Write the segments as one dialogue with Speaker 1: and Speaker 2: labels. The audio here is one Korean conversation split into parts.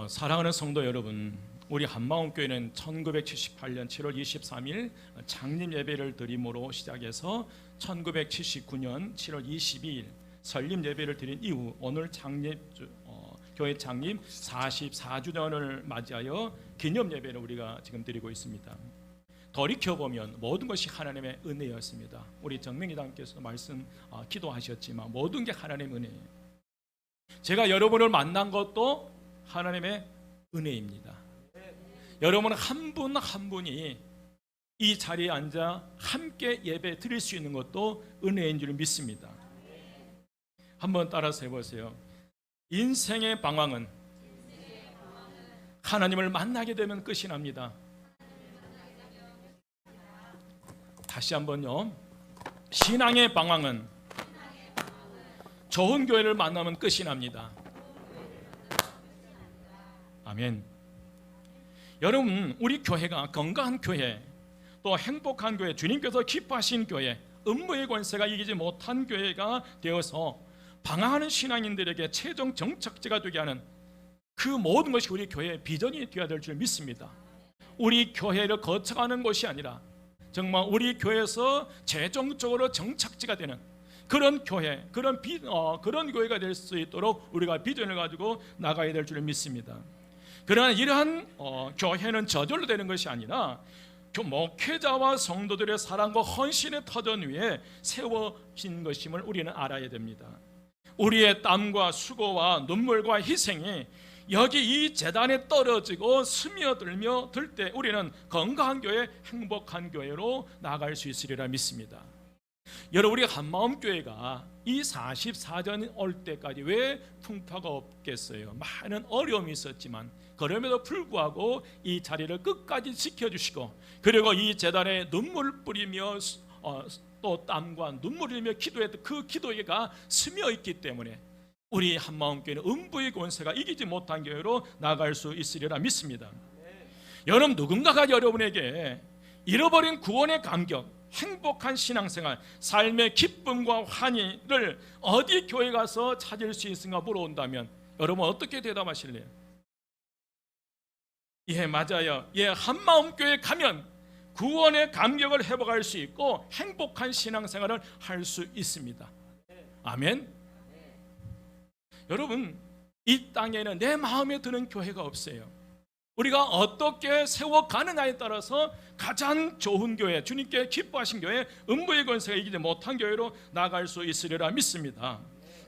Speaker 1: 사랑하는 성도 여러분, 우리 한마음교회는 1978년 7월 23일 창립 예배를 드림으로 시작해서 1979년 7월 22일 설립 예배를 드린 이후 오늘 교회 창립 44주년을 맞이하여 기념 예배를 우리가 지금 드리고 있습니다. 돌이켜보면 모든 것이 하나님의 은혜였습니다. 우리 정명이장께서 기도하셨지만 모든 게 하나님의 은혜예요. 제가 여러분을 만난 것도 하나님의 은혜입니다. 여러분 한 분 한 분이 이 자리에 앉아 함께 예배 드릴 수 있는 것도 은혜인 줄 믿습니다. 한번 따라서 해보세요. 인생의 방황은 하나님을 만나게 되면 끝이 납니다. 다시 한번요. 신앙의 방황은 좋은 교회를 만나면 끝이 납니다. 아멘. 여러분, 우리 교회가 건강한 교회, 또 행복한 교회, 주님께서 기뻐하신 교회, 음부의 권세가 이기지 못한 교회가 되어서 방황하는 신앙인들에게 최종 정착지가 되게 하는 그 모든 것이 우리 교회의 비전이 되어야 될 줄 믿습니다. 우리 교회를 거쳐가는 것이 아니라 정말 우리 교회에서 최종적으로 정착지가 되는 그런 교회, 그런 교회가 될 수 있도록 우리가 비전을 가지고 나가야 될 줄 믿습니다. 그러나 이러한 교회는 저절로 되는 것이 아니라 목회자와 성도들의 사랑과 헌신의 터전 위에 세워진 것임을 우리는 알아야 됩니다. 우리의 땀과 수고와 눈물과 희생이 여기 이 제단에 떨어지고 스며들며 들 때 우리는 건강한 교회, 행복한 교회로 나아갈 수 있으리라 믿습니다. 여러분, 우리 한마음교회가 이 44년 올 때까지 왜 풍파가 없겠어요? 많은 어려움이 있었지만 그럼에도 불구하고 이 자리를 끝까지 지켜주시고, 그리고 이 제단에 눈물 뿌리며 또 땀과 눈물을 흘리며 기도했던 그 기도가 스며있기 때문에 우리 한마음교회는 음부의 권세가 이기지 못한 교회로 나갈 수 있으리라 믿습니다. 여러분, 누군가가 여러분에게 잃어버린 구원의 감격, 행복한 신앙생활, 삶의 기쁨과 환희를 어디 교회 가서 찾을 수 있는가 물어온다면 여러분 어떻게 대답하실래요? 예, 맞아요. 예, 한마음교회 가면 구원의 감격을 회복할 수 있고 행복한 신앙생활을 할 수 있습니다. 아멘. 여러분, 이 땅에는 내 마음에 드는 교회가 없어요. 우리가 어떻게 세워가느냐에 따라서 가장 좋은 교회, 주님께 기뻐하신 교회, 음부의 권세가 이기지 못한 교회로 나갈 수 있으리라 믿습니다.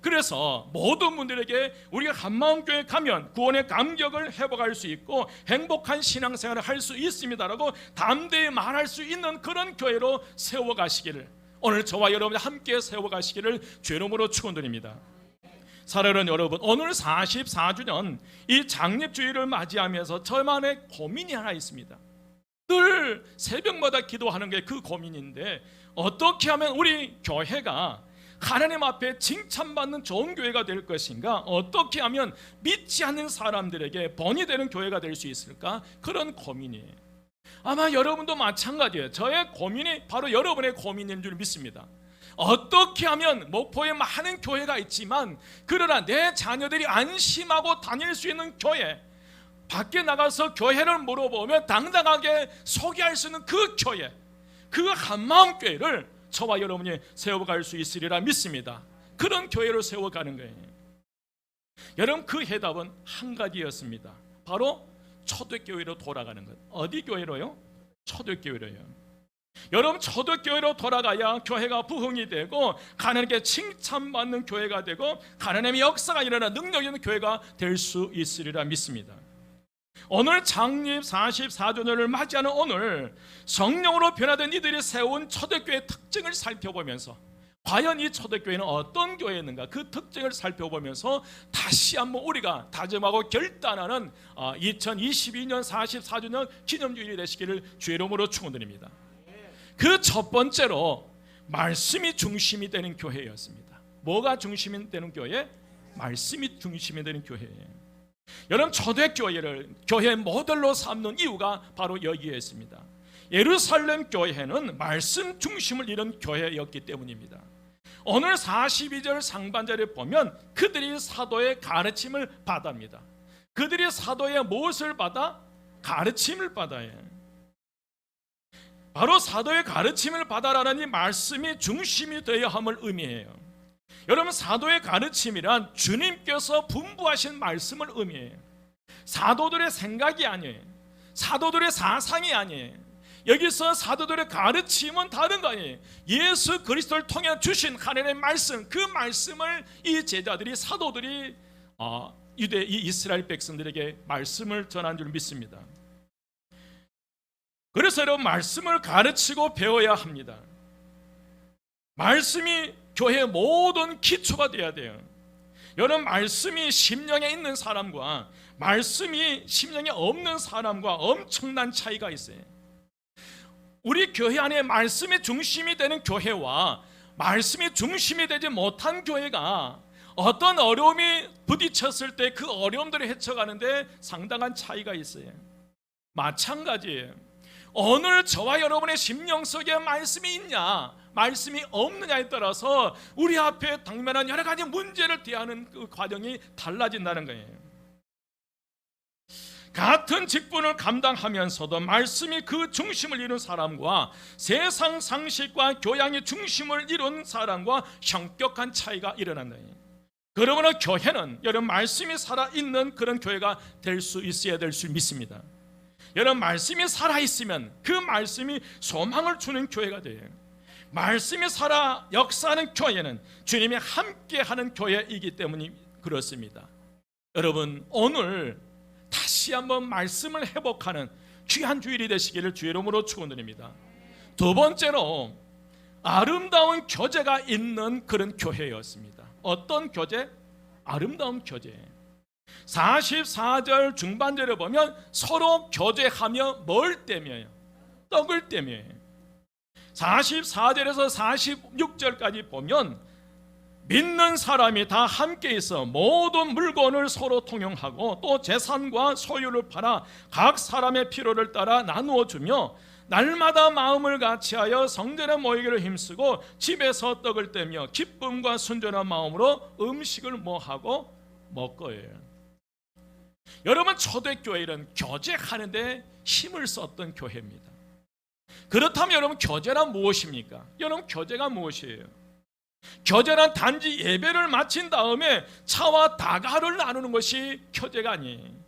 Speaker 1: 그래서 모든 분들에게 우리가 한마음교회 가면 구원의 감격을 회복할 수 있고 행복한 신앙생활을 할 수 있습니다라고 담대히 말할 수 있는 그런 교회로 세워가시기를, 오늘 저와 여러분이 함께 세워가시기를 주의 이름으로 축원드립니다. 사랑하는 여러분, 오늘 44주년 이 창립주일을 맞이하면서 저만의 고민이 하나 있습니다. 늘 새벽마다 기도하는 게 그 고민인데, 어떻게 하면 우리 교회가 하나님 앞에 칭찬받는 좋은 교회가 될 것인가, 어떻게 하면 믿지 않는 사람들에게 본이 되는 교회가 될 수 있을까, 그런 고민이에요. 아마 여러분도 마찬가지예요. 저의 고민이 바로 여러분의 고민인 줄 믿습니다. 어떻게 하면 목포에 많은 교회가 있지만 그러나 내 자녀들이 안심하고 다닐 수 있는 교회, 밖에 나가서 교회를 물어보면 당당하게 소개할 수 있는 그 교회, 그 한마음교회를 저와 여러분이 세워갈 수 있으리라 믿습니다. 그런 교회로 세워가는 거예요. 여러분, 그 해답은 한 가지였습니다. 바로 초대교회로 돌아가는 것. 어디 교회로요? 초대교회로요. 여러분, 초대교회로 돌아가야 교회가 부흥이 되고 하나님께 칭찬받는 교회가 되고 하나님의 역사가 일어나 능력 있는 교회가 될 수 있으리라 믿습니다. 오늘 창립 44주년을 맞이하는 오늘, 성령으로 변화된 이들이 세운 초대교회의 특징을 살펴보면서 과연 이 초대교회는 어떤 교회였는가, 그 특징을 살펴보면서 다시 한번 우리가 다짐하고 결단하는 2022년 44주년 기념주일이 되시기를 주의 이름으로 축원드립니다. 그 첫 번째로 말씀이 중심이 되는 교회였습니다. 뭐가 중심이 되는 교회? 말씀이 중심이 되는 교회예요. 여러분, 초대교회를 교회 모델로 삼는 이유가 바로 여기에 있습니다. 예루살렘 교회는 말씀 중심을 이룬 교회였기 때문입니다. 오늘 42절 상반절에 보면 그들이 사도의 가르침을 받았습니다. 그들이 사도의 무엇을 받아? 가르침을 받아요. 바로 사도의 가르침을 받아라는 이 말씀이 중심이 되어야 함을 의미해요. 여러분, 사도의 가르침이란 주님께서 분부하신 말씀을 의미해요. 사도들의 생각이 아니에요. 사도들의 사상이 아니에요. 여기서 사도들의 가르침은 다른 거 아니에요. 예수 그리스도를 통해 주신 하나님의 말씀, 그 말씀을 이 제자들이, 사도들이 유대 이 이스라엘 백성들에게 말씀을 전한 줄 믿습니다. 그래서 여러분, 말씀을 가르치고 배워야 합니다. 말씀이 교회의 모든 기초가 되어야 돼요. 여러분, 말씀이 심령에 있는 사람과 말씀이 심령에 없는 사람과 엄청난 차이가 있어요. 우리 교회 안에 말씀이 중심이 되는 교회와 말씀이 중심이 되지 못한 교회가 어떤 어려움이 부딪혔을 때 그 어려움들을 헤쳐가는데 상당한 차이가 있어요. 마찬가지예요. 오늘 저와 여러분의 심령 속에 말씀이 있냐, 말씀이 없느냐에 따라서 우리 앞에 당면한 여러 가지 문제를 대하는 그 과정이 달라진다는 거예요. 같은 직분을 감당하면서도 말씀이 그 중심을 이룬 사람과 세상 상식과 교양의 중심을 이룬 사람과 현격한 차이가 일어난다. 그러므로 교회는 여러분, 말씀이 살아있는 그런 교회가 될 수 있어야 될 줄 믿습니다. 여러분, 말씀이 살아있으면 그 말씀이 소망을 주는 교회가 돼요. 말씀이 살아 역사하는 교회는 주님이 함께하는 교회이기 때문이 그렇습니다. 여러분, 오늘 다시 한번 말씀을 회복하는 귀한 주일이 되시기를 주의 이름으로 축원드립니다. 두 번째로 아름다운 교제가 있는 그런 교회였습니다. 어떤 교제? 아름다운 교제. 44절 중반절에 보면 서로 교제하며 뭘 떼며요? 떡을 떼며요. 44절에서 46절까지 보면 믿는 사람이 다 함께 있어 모든 물건을 서로 통용하고 또 재산과 소유를 팔아 각 사람의 필요를 따라 나누어 주며 날마다 마음을 같이하여 성전에 모이기를 힘쓰고 집에서 떡을 떼며 기쁨과 순전한 마음으로 음식을 뭐하고 먹고예요. 여러분, 초대교회는 교제하는데 힘을 썼던 교회입니다. 그렇다면 여러분, 교제란 무엇입니까? 여러분, 교제가 무엇이에요? 교제란 단지 예배를 마친 다음에 차와 다가를 나누는 것이 교제가 아니에요.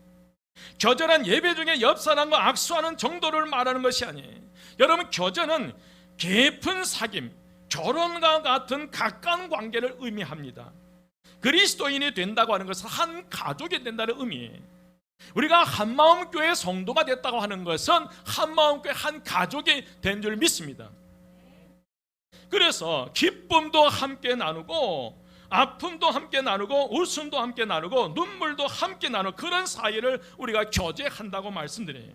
Speaker 1: 교제란 예배 중에 옆 사람과 악수하는 정도를 말하는 것이 아니에요. 여러분, 교제는 깊은 사귐, 결혼과 같은 가까운 관계를 의미합니다. 그리스도인이 된다고 하는 것은 한 가족이 된다는 의미예요. 우리가 한마음교회 성도가 됐다고 하는 것은 한마음교회 한 가족이 된 줄 믿습니다. 그래서 기쁨도 함께 나누고 아픔도 함께 나누고 웃음도 함께 나누고 눈물도 함께 나누고 그런 사이를 우리가 교제한다고 말씀드려요.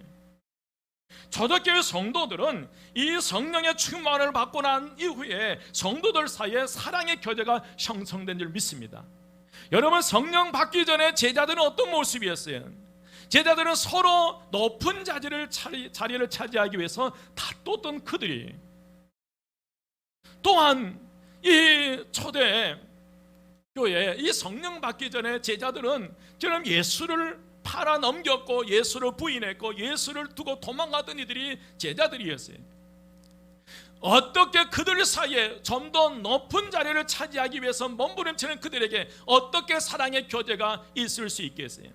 Speaker 1: 초대교회 성도들은 이 성령의 충만을 받고 난 이후에 성도들 사이에 사랑의 교제가 형성된 줄 믿습니다. 여러분, 성령 받기 전에 제자들은 어떤 모습이었어요? 제자들은 서로 높은 자리를 차지하기 위해서 다투었던 그들이, 또한 이 초대 교회 이 성령 받기 전에 제자들은 저는 예수를 팔아 넘겼고 예수를 부인했고 예수를 두고 도망가던 이들이 제자들이었어요. 어떻게 그들 사이에 좀 더 높은 자리를 차지하기 위해서 몸부림치는 그들에게 어떻게 사랑의 교제가 있을 수 있겠어요?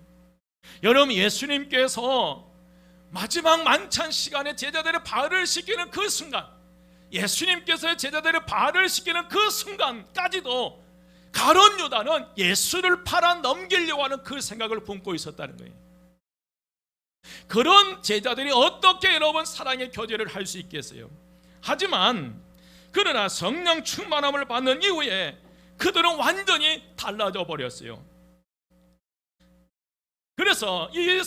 Speaker 1: 여러분, 예수님께서 마지막 만찬 시간에 제자들의 발을 씻기는 그 순간, 예수님께서 제자들의 발을 씻기는 그 순간까지도 가룟 유다는 예수를 팔아 넘기려고 하는 그 생각을 품고 있었다는 거예요. 그런 제자들이 어떻게 여러분 사랑의 교제를 할 수 있겠어요? 하지만 그러나 성령 충만함을 받는 이후에 그들은 완전히 달라져 버렸어요. 그래서 이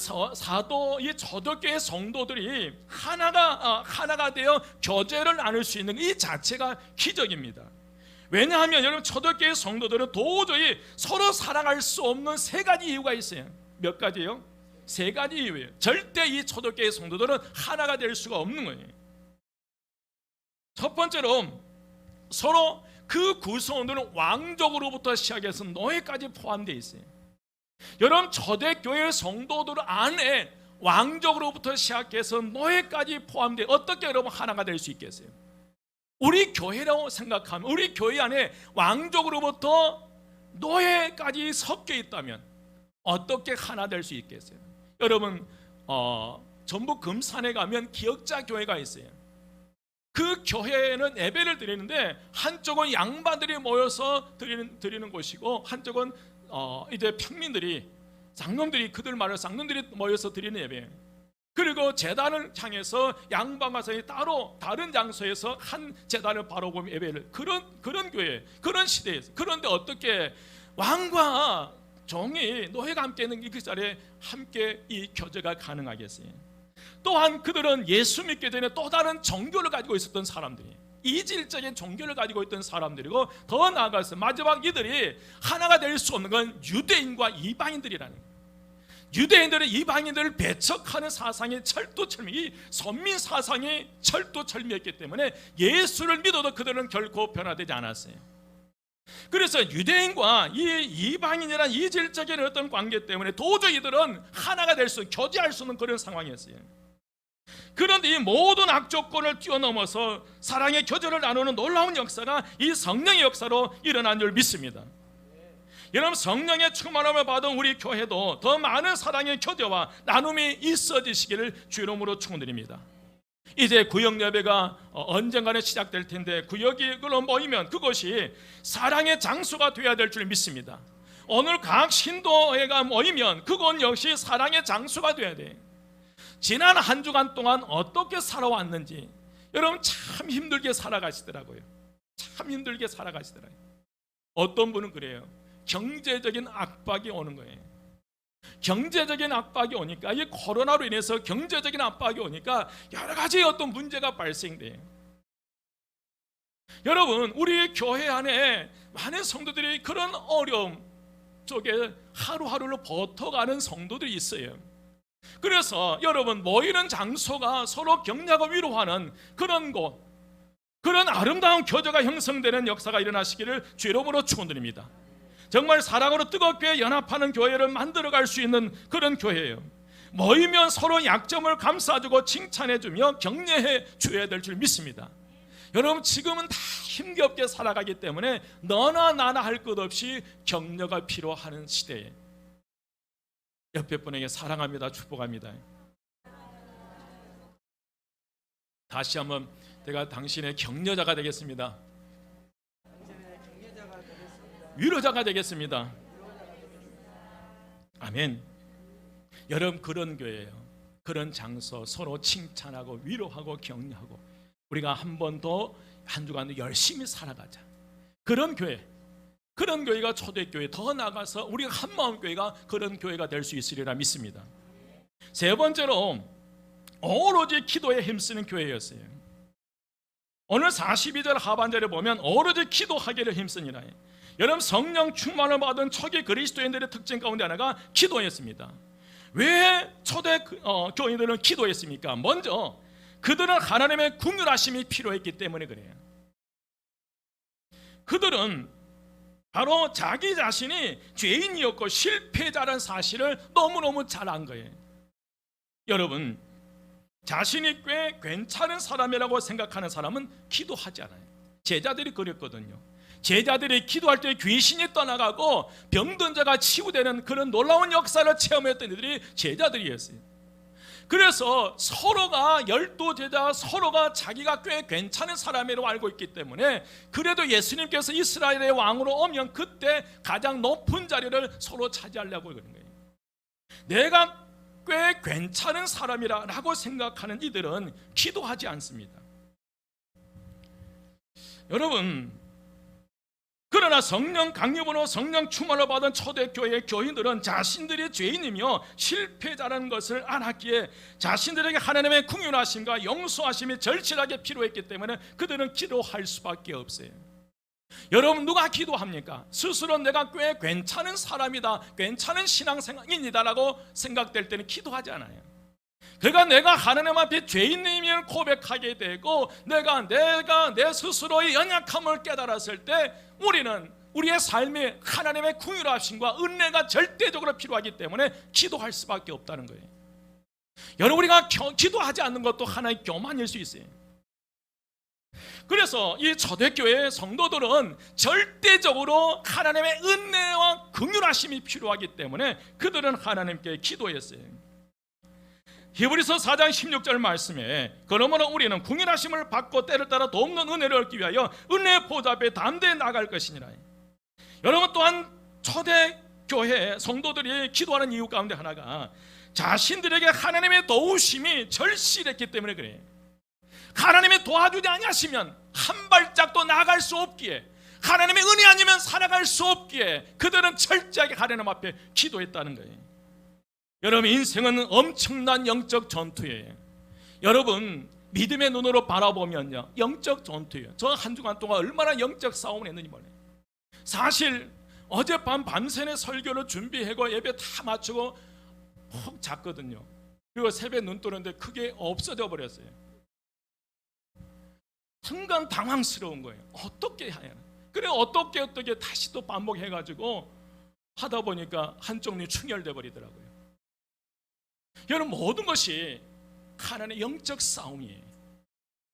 Speaker 1: 초대교회 성도들이 하나가 되어 교제를 나눌 수 있는 이 자체가 기적입니다. 왜냐하면 여러분, 초대교회 성도들은 도저히 서로 사랑할 수 없는 세 가지 이유가 있어요. 몇 가지요? 세 가지 이유예요. 절대 이 초대교회 성도들은 하나가 될 수가 없는 거예요. 첫 번째로 서로 그 구성원들은 왕족으로부터 시작해서 노예까지 포함되어 있어요. 여러분, 초대교회 성도들 안에 왕족으로부터 시작해서 노예까지 포함되어 어떻게 여러분 하나가 될 수 있겠어요? 우리 교회라고 생각하면, 우리 교회 안에 왕족으로부터 노예까지 섞여 있다면 어떻게 하나 될 수 있겠어요? 여러분, 전북 금산에 가면 기역자 교회가 있어요. 그 교회에는 예배를 드리는데 한쪽은 양반들이 모여서 드리는 곳이고, 한쪽은 이제 평민들이, 장로들이, 그들 말을 장로들이 모여서 드리는 예배. 그리고 제단을 향해서 양반과 사이 따로 다른 장소에서 한 제단을 바라보며 예배를, 그런 교회, 그런 시대에서. 그런데 어떻게 왕과 종이, 노예가 함께 있는 그 자리에 함께 이 교제가 가능하겠어요? 또한 그들은 예수 믿기 전에 또 다른 종교를 가지고 있었던 사람들이, 이질적인 종교를 가지고 있던 사람들이고, 더 나아가서 마지막 이들이 하나가 될 수 없는 건 유대인과 이방인들이라는 거예요. 유대인들은 이방인들을 배척하는 사상이 철두철미, 이 선민 사상이 철두철미했기 때문에 예수를 믿어도 그들은 결코 변화되지 않았어요. 그래서 유대인과 이 이방인이란 이질적인 어떤 관계 때문에 도저히 이들은 하나가 될 수, 교제할 수 없는 그런 상황이었어요. 그런데 이 모든 악조건을 뛰어넘어서 사랑의 교제를 나누는 놀라운 역사가 이 성령의 역사로 일어난 줄 믿습니다. 여러분, 성령의 충만함을 받은 우리 교회도 더 많은 사랑의 교제와 나눔이 있어지시기를 주 이름으로 축원드립니다. 이제 구역 예배가 언젠가는 시작될 텐데, 구역으로 모이면 그것이 사랑의 장소가 되어야 될 줄 믿습니다. 오늘 각 신도회가 모이면 그건 역시 사랑의 장소가 되어야 돼요. 지난 한 주간 동안 어떻게 살아왔는지, 여러분 참 힘들게 살아가시더라고요. 참 힘들게 살아가시더라고요. 어떤 분은 그래요. 경제적인 압박이 오는 거예요. 경제적인 압박이 오니까, 이 코로나로 인해서 경제적인 압박이 오니까 여러 가지 어떤 문제가 발생돼요. 여러분, 우리 교회 안에 많은 성도들이 그런 어려움 속에 하루하루를 버텨가는 성도들이 있어요. 그래서 여러분, 모이는 장소가 서로 격려하고 위로하는 그런 곳, 그런 아름다운 교제가 형성되는 역사가 일어나시기를 주 이름으로 축원드립니다. 정말 사랑으로 뜨겁게 연합하는 교회를 만들어갈 수 있는 그런 교회예요. 모이면 서로 약점을 감싸주고 칭찬해주며 격려해 줘야 될 줄 믿습니다. 여러분, 지금은 다 힘겹게 살아가기 때문에 너나 나나 할 것 없이 격려가 필요한 시대에 옆에 분에게 사랑합니다, 축복합니다. 다시 한번 내가 당신의 격려자가 되겠습니다. 위로자가 되겠습니다. 아멘. 여러분, 그런 교회예요. 그런 장소, 서로 칭찬하고 위로하고 격려하고 우리가 한 번 더 한 주간 열심히 살아가자. 그런 교회, 그런 교회가 초대교회, 더 나아가서 우리가 한마음 교회가 그런 교회가 될 수 있으리라 믿습니다. 세 번째로 오로지 기도에 힘쓰는 교회였어요. 오늘 42절 하반절에 보면 오로지 기도하기를 힘쓰니라. 여러분, 성령 충만을 받은 초기 그리스도인들의 특징 가운데 하나가 기도였습니다. 왜 초대 교인들은 기도했습니까? 먼저 그들은 하나님의 긍휼하심이 필요했기 때문에 그래요. 그들은 바로 자기 자신이 죄인이었고 실패자라는 사실을 너무너무 잘 안 거예요. 여러분, 자신이 꽤 괜찮은 사람이라고 생각하는 사람은 기도하지 않아요. 제자들이 그랬거든요. 제자들이 기도할 때 귀신이 떠나가고 병든 자가 치유되는 그런 놀라운 역사를 체험했던 이들이 제자들이었어요. 그래서 서로가 12제자 서로가 자기가 꽤 괜찮은 사람이라고 알고 있기 때문에, 그래도 예수님께서 이스라엘의 왕으로 오면 그때 가장 높은 자리를 서로 차지하려고 그러는 거예요. 내가 꽤 괜찮은 사람이라고 생각하는 이들은 기도하지 않습니다. 여러분, 그러나 성령 강림으로 성령 충만을 받은 초대교회의 교인들은 자신들이 죄인이며 실패자라는 것을 알았기에 자신들에게 하나님의 긍휼하심과 용서하심이 절실하게 필요했기 때문에 그들은 기도할 수밖에 없어요. 여러분, 누가 기도합니까? 스스로 내가 꽤 괜찮은 사람이다, 괜찮은 신앙생활인이다라고 생각될 때는 기도하지 않아요. 그러니까 내가 하나님 앞에 죄인임을 고백하게 되고 내가 내 스스로의 연약함을 깨달았을 때 우리는 우리의 삶에 하나님의 긍휼하심과 은혜가 절대적으로 필요하기 때문에 기도할 수밖에 없다는 거예요. 여러분, 우리가 기도하지 않는 것도 하나의 교만일 수 있어요. 그래서 이 초대교회 성도들은 절대적으로 하나님의 은혜와 긍휼하심이 필요하기 때문에 그들은 하나님께 기도했어요. 히브리서 4장 16절 말씀에 그러므로 우리는 긍휼하심을 받고 때를 따라 돕는 은혜를 얻기 위하여 은혜의 보좌 앞에 담대히 나갈 것이니라. 여러분, 또한 초대교회 성도들이 기도하는 이유 가운데 하나가 자신들에게 하나님의 도우심이 절실했기 때문에 그래요. 하나님이 도와주지 아니하시면 한 발짝도 나갈 수 없기에, 하나님의 은혜 아니면 살아갈 수 없기에 그들은 철저하게 하나님 앞에 기도했다는 거예요. 여러분, 인생은 엄청난 영적 전투예요. 여러분, 믿음의 눈으로 바라보면요, 영적 전투예요. 저 한 주간 동안 얼마나 영적 싸움을 했는지 몰라요. 사실 어젯밤 밤새내 설교를 준비하고 예배 다 마치고 푹 잤거든요. 그리고 새벽 눈 뜨는데 그게 없어져 버렸어요. 순간 당황스러운 거예요. 어떻게 해야 하나? 그래 어떻게 다시 또 반복해가지고 하다 보니까 한쪽 눈이 충혈돼 버리더라고요. 여러분, 모든 것이 하나님의 영적 싸움이에요.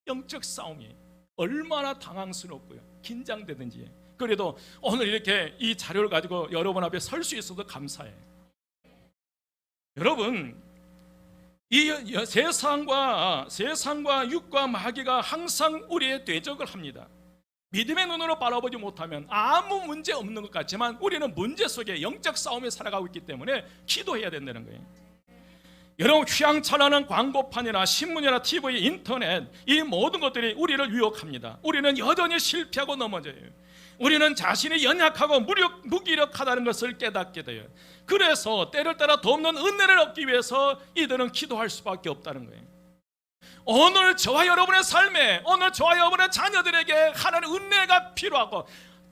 Speaker 1: 영적 싸움이 얼마나 당황스럽고요, 긴장되든지. 그래도 오늘 이렇게 이 자료를 가지고 여러분 앞에 설 수 있어서 감사해요. 여러분, 이 세상과 육과 마귀가 항상 우리의 대적을 합니다. 믿음의 눈으로 바라보지 못하면 아무 문제 없는 것 같지만 우리는 문제 속에 영적 싸움에 살아가고 있기 때문에 기도해야 된다는 거예요. 여러분, 휘황찬란한 광고판이나 신문이나 TV, 인터넷, 이 모든 것들이 우리를 유혹합니다. 우리는 여전히 실패하고 넘어져요. 우리는 자신이 연약하고 무기력하다는 것을 깨닫게 돼요. 그래서 때를 따라 돕는 은혜를 얻기 위해서 이들은 기도할 수밖에 없다는 거예요. 오늘 저와 여러분의 삶에, 오늘 저와 여러분의 자녀들에게 하나님의 은혜가 필요하고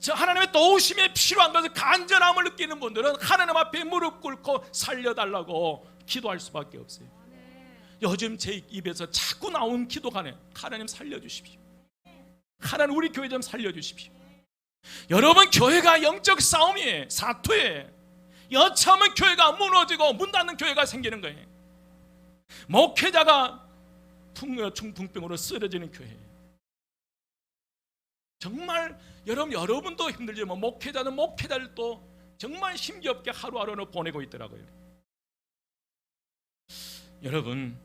Speaker 1: 하나님의 도우심이 필요한 것을 간절함을 느끼는 분들은 하나님 앞에 무릎 꿇고 살려달라고 기도할 수밖에 없어요. 요즘 제 입에서 자꾸 나온 기도가 하나님 살려주십시오. 하나님 우리 교회 좀 살려주십시오. 여러분, 교회가 영적 싸움이에요. 사투예요. 여차하면 교회가 무너지고 문 닫는 교회가 생기는 거예요. 목회자가 중풍병으로 쓰러지는 교회예요. 정말 여러분도 힘들지만 목회자는 목회자들도 정말 힘겹게 하루하루를 보내고 있더라고요. 여러분,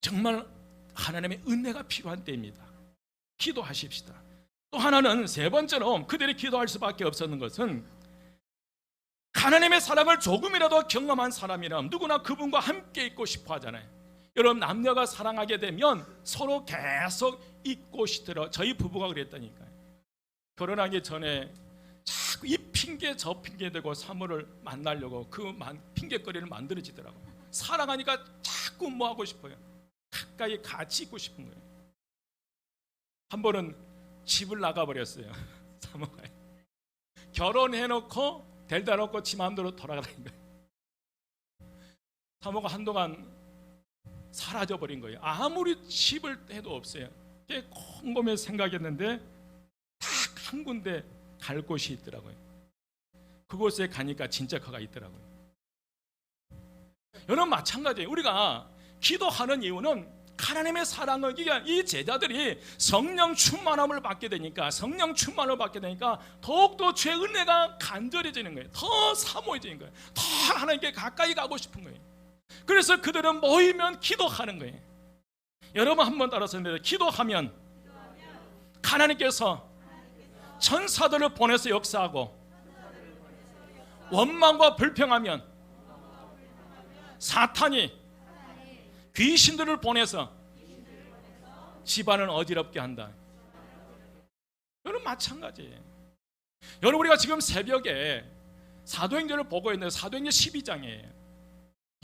Speaker 1: 정말 하나님의 은혜가 필요한 때입니다. 기도하십시다. 또 하나는, 세 번째로 그들이 기도할 수밖에 없었는 것은 하나님의 사랑을 조금이라도 경험한 사람이라면 누구나 그분과 함께 있고 싶어 하잖아요. 여러분, 남녀가 사랑하게 되면 서로 계속 있고 싶더라고요. 저희 부부가 그랬다니까요. 결혼하기 전에 자꾸 이 핑계 저 핑계 대고 사모를 만나려고 그 핑계거리를 만들어지더라고요. 사랑하니까 자꾸 뭐 하고 싶어요. 가까이 같이 있고 싶은 거예요. 한 번은 집을 나가버렸어요. 사모가 결혼해놓고 데려다 놓고 지 마음대로 돌아가는 거예요. 사모가 한동안 사라져버린 거예요. 아무리 집을 해도 없어요. 곰곰이 생각했는데 딱 한 군데 갈 곳이 있더라고요. 그곳에 가니까 진짜 그가 있더라고요. 여러분, 마찬가지예요. 우리가 기도하는 이유는 하나님의 사랑을, 이 제자들이 성령 충만함을 받게 되니까, 더욱더 주의 은혜가 간절해지는 거예요. 더 사모해지는 거예요. 더 하나님께 가까이 가고 싶은 거예요. 그래서 그들은 모이면 기도하는 거예요. 여러분, 한번 따라서 기도하면 하나님께서 천사들을 보내서 역사하고, 원망과 불평하면 사탄이 귀신들을 보내서 집안을 어지럽게 한다. 여러분, 마찬가지예요. 여러분, 우리가 지금 새벽에 사도행전을 보고 있는데 사도행전 12장이에요.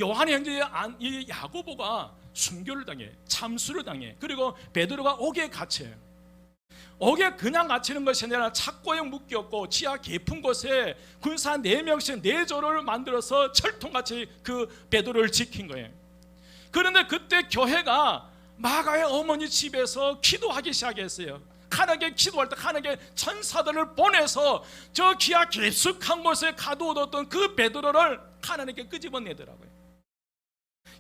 Speaker 1: 요한의 형제 이 야고보가 순교를 당해, 참수를 당해. 그리고 베드로가 옥에 갇혀요. 옥에 그냥 갇히는 것이 아니라 착고에 묶였고 지하 깊은 곳에 군사 4명씩 4조를 만들어서 철통같이 그 베드로를 지킨 거예요. 그런데 그때 교회가 마가의 어머니 집에서 기도하기 시작했어요. 하나님께 기도할 때 하나님께 천사들을 보내서 저 기하 깊숙한 곳에 가두어뒀던 그 베드로를 하나님께 끄집어내더라고요.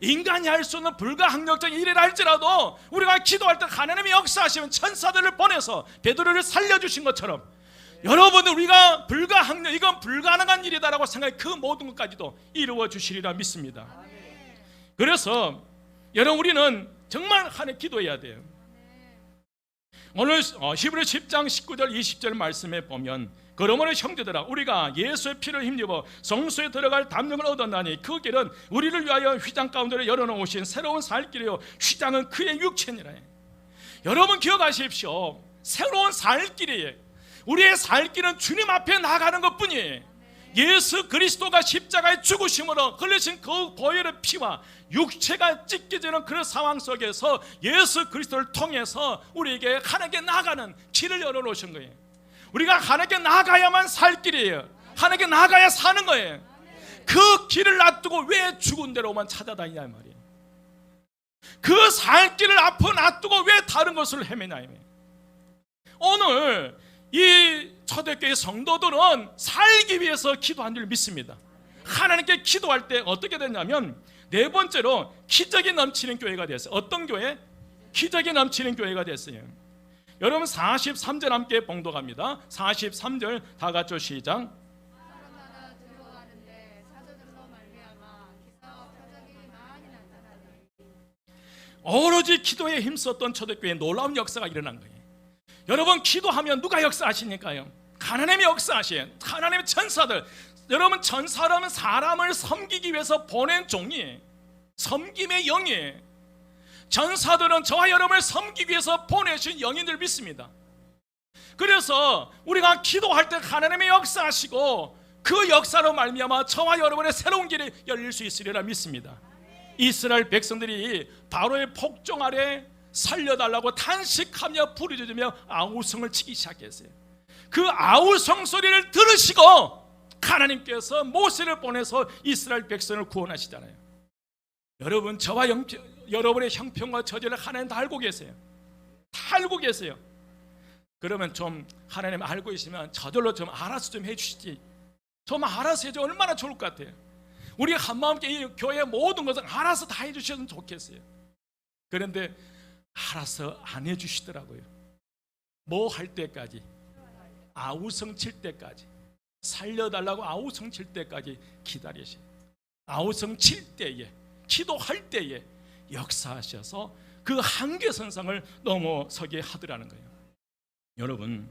Speaker 1: 인간이 할 수 없는 불가항력적인 일이라 할지라도 우리가 기도할 때 하나님이 역사하시면 천사들을 보내서 베드로를 살려주신 것처럼 여러분들 우리가 이건 불가능한 일이다라고 생각해 그 모든 것까지도 이루어 주시리라 믿습니다. 그래서 여러분 우리는 정말 하나님 기도해야 돼요. 오늘 히브리 10장 19절 20절 말씀에 보면 그러므로 형제들아 우리가 예수의 피를 힘입어 성소에 들어갈 담력을 얻었나니 그 길은 우리를 위하여 휘장 가운데로 열어놓으신 새로운 살 길이요 휘장은 그의 육체니라. 여러분 기억하십시오. 새로운 살 길이에요. 우리의 살 길은 주님 앞에 나가는 것뿐이에요. 예수 그리스도가 십자가의 죽으심으로 흘리신 그 보혈의 피와 육체가 찢겨지는 그런 상황 속에서 예수 그리스도를 통해서 우리에게 하나님께 나가는 길을 열어놓으신 거예요. 우리가 하나님께 나가야만 살 길이에요. 하나님께 나가야 사는 거예요. 그 길을 놔두고 왜 죽은 대로만 찾아다니냐 말이에요. 그 살 길을 앞으로 놔두고 왜 다른 것을 헤매냐 말이에요. 오늘 이 초대교회 성도들은 살기 위해서 기도한 줄 믿습니다. 하나님께 기도할 때 어떻게 됐냐면 네 번째로 기적이 넘치는 교회가 됐어요. 어떤 교회? 기적이 넘치는 교회가 됐어요. 여러분 43절 함께 봉독합니다. 43절 다 같이 시작.
Speaker 2: 사람마다 두려워하는데 사도들로 말미암아 기사와 표적이 많이 나타나니.
Speaker 1: 오로지 기도에 힘썼던 초대교회에 놀라운 역사가 일어난 거예요. 여러분 기도하면 누가 역사하시니까요? 하나님이 역사하시에요. 하나님의 천사들. 여러분 천사라면 사람을 섬기기 위해서 보낸 종이에요. 섬김의 영이에요. 전사들은 저와 여러분을 섬기기 위해서 보내신 영인들 믿습니다. 그래서 우리가 기도할 때 하나님의 역사하시고 그 역사로 말미암아 저와 여러분의 새로운 길이 열릴 수 있으리라 믿습니다. 이스라엘 백성들이 바로의 폭정 아래 살려달라고 탄식하며 부르짖으며 아우성을 치기 시작했어요. 그 아우성 소리를 들으시고 하나님께서 모세를 보내서 이스라엘 백성을 구원하시잖아요. 여러분 저와 여러분의 형편과 처지를 하나님 다 알고 계세요. 다 알고 계세요. 그러면 좀 하나님 알고 계시면 저절로 좀 알아서 좀 해주시지. 좀 알아서 해줘 얼마나 좋을 것 같아요. 우리 한마음께 이 교회의 모든 것을 알아서 다 해주셨으면 좋겠어요. 그런데 알아서 안 해주시더라고요. 뭐 할 때까지? 아우성 칠 때까지. 살려달라고 아우성 칠 때까지 기다리세요. 아우성 칠 때에 기도할 때에 역사하셔서 그 한계선상을 넘어서게 하더라는 거예요. 여러분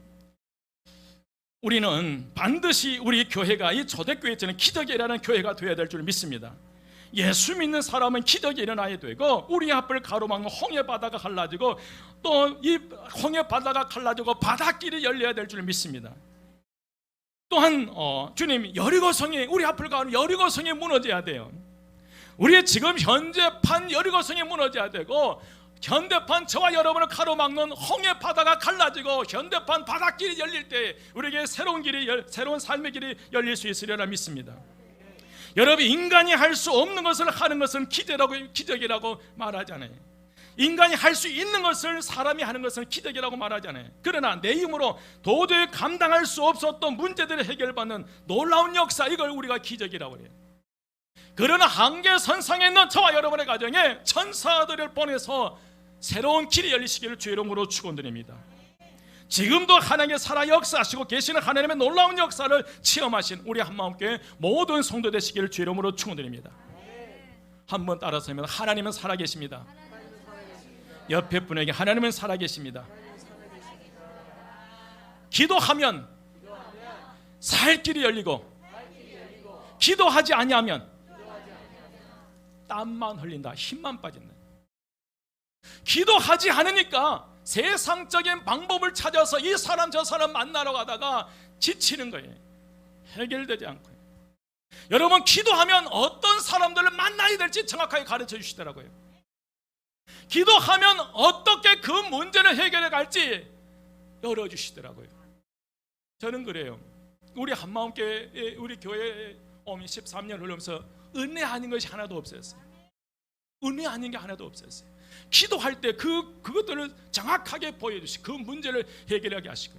Speaker 1: 우리는 반드시 우리 교회가 이 초대교회처럼 기적이 일어나는 교회가 되어야 될 줄 믿습니다. 예수 믿는 사람은 기적이 일어나야 되고 우리 앞을 가로막는 홍해 바다가 갈라지고 또 이 홍해 바다가 갈라지고 바닷길이 열려야 될 줄 믿습니다. 또한 주님 여리고성이 우리 앞을 가는 여리고성이 무너져야 돼요. 우리의 지금 현재판 여리고성이 무너져야 되고 현대판 저와 여러분을 가로막는 홍해 바다가 갈라지고 현대판 바닷길이 열릴 때 우리에게 새로운 길이 새로운 삶의 길이 열릴 수 있으리라 믿습니다. 여러분 인간이 할 수 없는 것을 하는 것은 기적이라고 말하잖아요. 인간이 할 수 있는 것을 사람이 하는 것은 기적이라고 말하잖아요. 그러나 내 힘으로 도저히 감당할 수 없었던 문제들을 해결받는 놀라운 역사 이걸 우리가 기적이라고 해요. 그러나 한계선상에 있는 저와 여러분의 가정에 천사들을 보내서 새로운 길이 열리시기를 주의 이름으로 축원드립니다. 지금도 하나님의 살아 역사하시고 계시는 하나님의 놀라운 역사를 체험하신 우리 한마음교회 모든 성도 되시기를 주의 이름으로 축원드립니다. 한번 따라서 하면 하나님은 살아계십니다. 옆에 분에게 하나님은 살아계십니다. 기도하면 살 길이 열리고 기도하지 아니하면 땀만 흘린다. 힘만 빠진다. 기도하지 않으니까 세상적인 방법을 찾아서 이 사람 저 사람 만나러 가다가 지치는 거예요. 해결되지 않고요. 여러분 기도하면 어떤 사람들을 만나야 될지 정확하게 가르쳐 주시더라고요. 기도하면 어떻게 그 문제를 해결해 갈지 열어주시더라고요. 저는 그래요. 우리 한마음교회 우리 교회에 13년 흘러면서 은혜 아닌 것이 하나도 없었어요. 은혜 아닌 게 하나도 없었어요. 기도할 때 그것들을 정확하게 보여주시고 그 문제를 해결하게 하시고.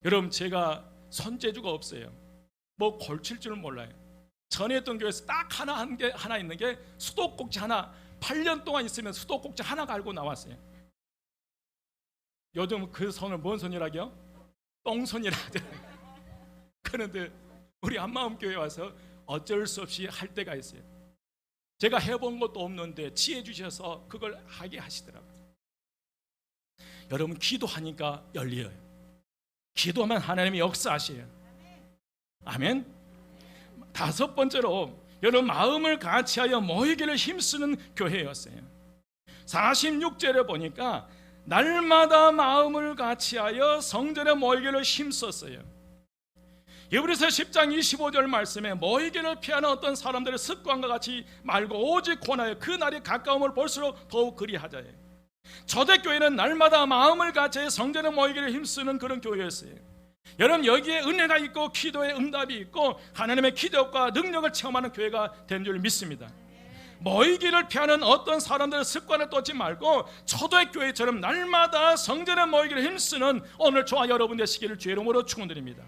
Speaker 1: 여러분, 제가 손재주가 없어요. 뭐 골칠 줄은 몰라요. 전에 했던 교회에서 딱 하나 있는 게 수도꼭지 하나, 8년 동안 있으면 수도꼭지 하나 갈고 나왔어요. 요즘 그 손을 뭔 손이라고요? 똥손이라 하더라고요. 그런데 우리 한마음교회 와서 어쩔 수 없이 할 때가 있어요. 제가 해본 것도 없는데 지혜 주셔서 그걸 하게 하시더라고요. 여러분, 기도하니까 열려요. 기도하면 하나님이 역사하셔요. 아멘. 다섯 번째로 여러분, 마음을 같이하여 모이기를 힘쓰는 교회였어요. 46절에 보니까 날마다 마음을 같이하여 성전에 모이기를 힘썼어요. 히브리서 10장 25절 말씀에 모이기를 피하는 어떤 사람들의 습관과 같이 말고 오직 권하여 그 날이 가까움을 볼수록 더욱 그리하자예요. 초대교회는 날마다 마음을 같이하여 성전에 모이기를 힘쓰는 그런 교회였어요. 여러분, 여기에 은혜가 있고 기도의 응답이 있고 하나님의 기적과 능력을 체험하는 교회가 된 줄 믿습니다. 모이기를 피하는 어떤 사람들의 습관을 쫓지 말고 초대교회처럼 날마다 성전에 모이기를 힘쓰는 오늘 저와 여러분 되시기를 주의 이름으로 축원드립니다.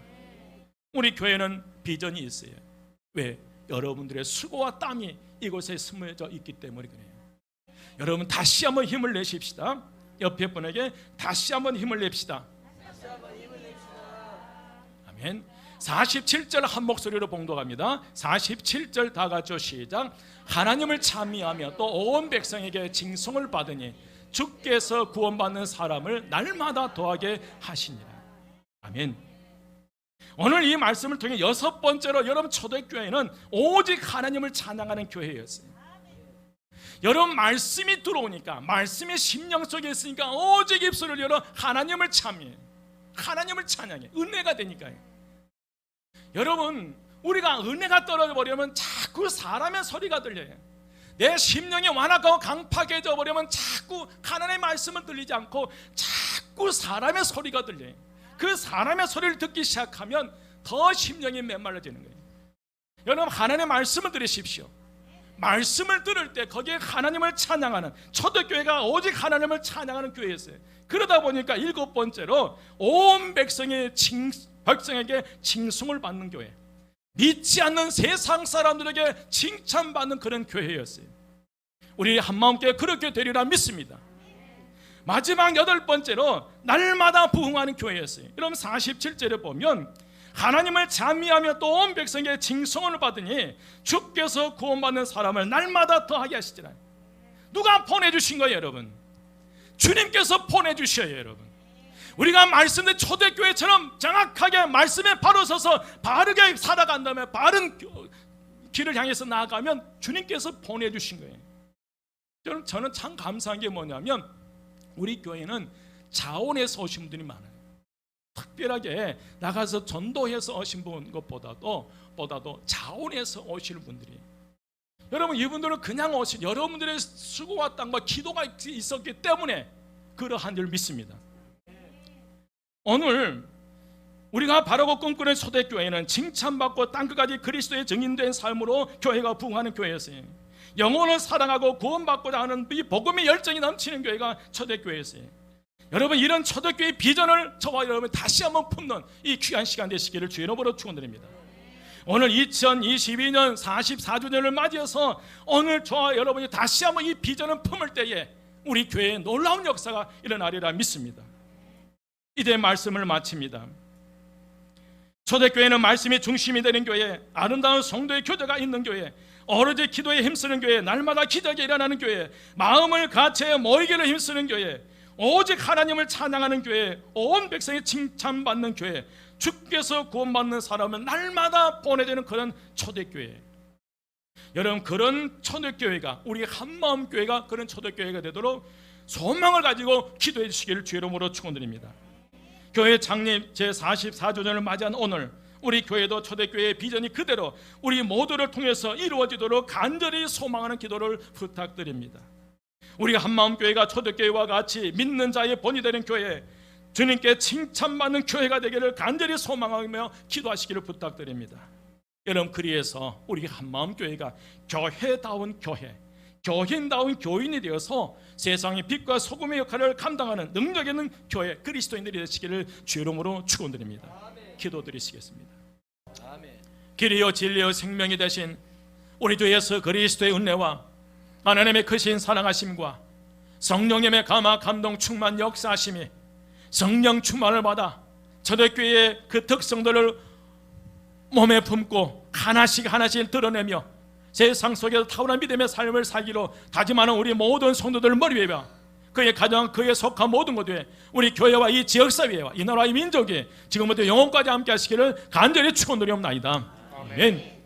Speaker 1: 우리 교회는 비전이 있어요. 왜? 여러분들의 수고와 땀이 이곳에 스며져 있기 때문에 그래요. 여러분, 다시 한번 힘을 내십시다. 옆에 분에게 다시 한번 힘을 냅시다. 아멘. 47절 한 목소리로 봉독합니다. 47절 다 같이 시작. 하나님을 찬미하며 또 온 백성에게 징송을 받으니 주께서 구원받는 사람을 날마다 더하게 하시니라. 아멘. 오늘 이 말씀을 통해 여섯 번째로 여러분, 초대교회는 오직 하나님을 찬양하는 교회였어요. 여러분, 말씀이 들어오니까, 말씀이 심령 속에 있으니까 오직 입술을 열어 하나님을 찬미해, 하나님을 찬양해. 은혜가 되니까요. 여러분, 우리가 은혜가 떨어져 버리면 자꾸 사람의 소리가 들려요. 내 심령이 완악하고 강팍해져 버리면 자꾸 하나님의 말씀은 들리지 않고 자꾸 사람의 소리가 들려요. 그 사람의 소리를 듣기 시작하면 더 심령이 메말라지는 거예요. 여러분, 하나님의 말씀을 들으십시오. 말씀을 들을 때 거기에 하나님을 찬양하는, 초대교회가 오직 하나님을 찬양하는 교회였어요. 그러다 보니까 일곱 번째로 온 백성에게 칭송을 받는 교회, 믿지 않는 세상 사람들에게 칭찬받는 그런 교회였어요. 우리 한마음교회 그렇게 되리라 믿습니다. 마지막 여덟 번째로 날마다 부흥하는 교회였어요. 여러분, 47절에 보면 하나님을 찬미하며 또 온 백성에게 징송을 받으니 주께서 구원받는 사람을 날마다 더하게 하시리라. 누가 보내주신 거예요, 여러분? 주님께서 보내주셔요, 여러분. 우리가 말씀드린 초대교회처럼 정확하게 말씀에 바로 서서 바르게 살아간다면, 바른 길을 향해서 나아가면 주님께서 보내주신 거예요. 저는 참 감사한 게 뭐냐면 우리 교회는 자원에서 오신 분들이 많아요. 특별하게 나가서 전도해서 오신 분 것보다도 자원해서 오시는 분들이, 여러분, 이분들은 그냥 오신 여러분들의 수고와 땀과 기도가 있었기 때문에 그러한 줄 믿습니다. 오늘 우리가 바라고 꿈꾸는 초대교회는 칭찬받고 땅끝까지 그리스도의 증인된 삶으로 교회가 부흥하는 교회였어요. 영혼을 사랑하고 구원받고자 하는 이 복음의 열정이 넘치는 교회가 초대교회였어요. 여러분, 이런 초대교회의 비전을 저와 여러분 다시 한번 품는 이 귀한 시간 되시기를 주의 이름으로 축원드립니다. 오늘 2022년 44주년을 맞이해서 오늘 저와 여러분이 다시 한번 이 비전을 품을 때에 우리 교회에 놀라운 역사가 일어나리라 믿습니다. 이제 말씀을 마칩니다. 초대교회는 말씀이 중심이 되는 교회, 아름다운 성도의 교제가 있는 교회, 오로지 기도에 힘쓰는 교회, 날마다 기적이 일어나는 교회, 마음을 같이해 모이기를 힘쓰는 교회, 오직 하나님을 찬양하는 교회, 온 백성이 칭찬받는 교회, 주께서 구원받는 사람은 날마다 보내주는 그런 초대교회. 여러분, 그런 초대교회가, 우리 한마음교회가 그런 초대교회가 되도록 소망을 가지고 기도해 주시기를 주의 이름으로 축원드립니다. 교회 창립 제44주년을 맞이한 오늘, 우리 교회도 초대교회의 비전이 그대로 우리 모두를 통해서 이루어지도록 간절히 소망하는 기도를 부탁드립니다. 우리 한마음교회가 초대교회와 같이 믿는 자의 본이 되는 교회, 주님께 칭찬받는 교회가 되기를 간절히 소망하며 기도하시기를 부탁드립니다. 여러분, 그리해서 우리 한마음교회가 교회다운 교회, 교인다운 교인이 되어서 세상의 빛과 소금의 역할을 감당하는 능력 있는 교회 그리스도인들이 되시기를 주 이름으로 축원드립니다. 기도드리시겠습니다. 길이요 진리요 생명이 되신 우리 주 예수 그리스도의 은혜와 하나님의 크신 사랑하심과 성령님의 감화 감동 충만 역사하심이 성령 충만을 받아 초대교회의 그 특성들을 몸에 품고 하나씩 드러내며 세상 속에서 타오르는 믿음의 삶을 살기로 다짐하는 우리 모든 성도들 머리 위에 그의 가정, 그에 속한 모든 곳에 우리 교회와 이 지역사회와 이 나라의 민족이 지금부터 영원까지 함께 하시기를 간절히 축원드리옵나이다. 아멘.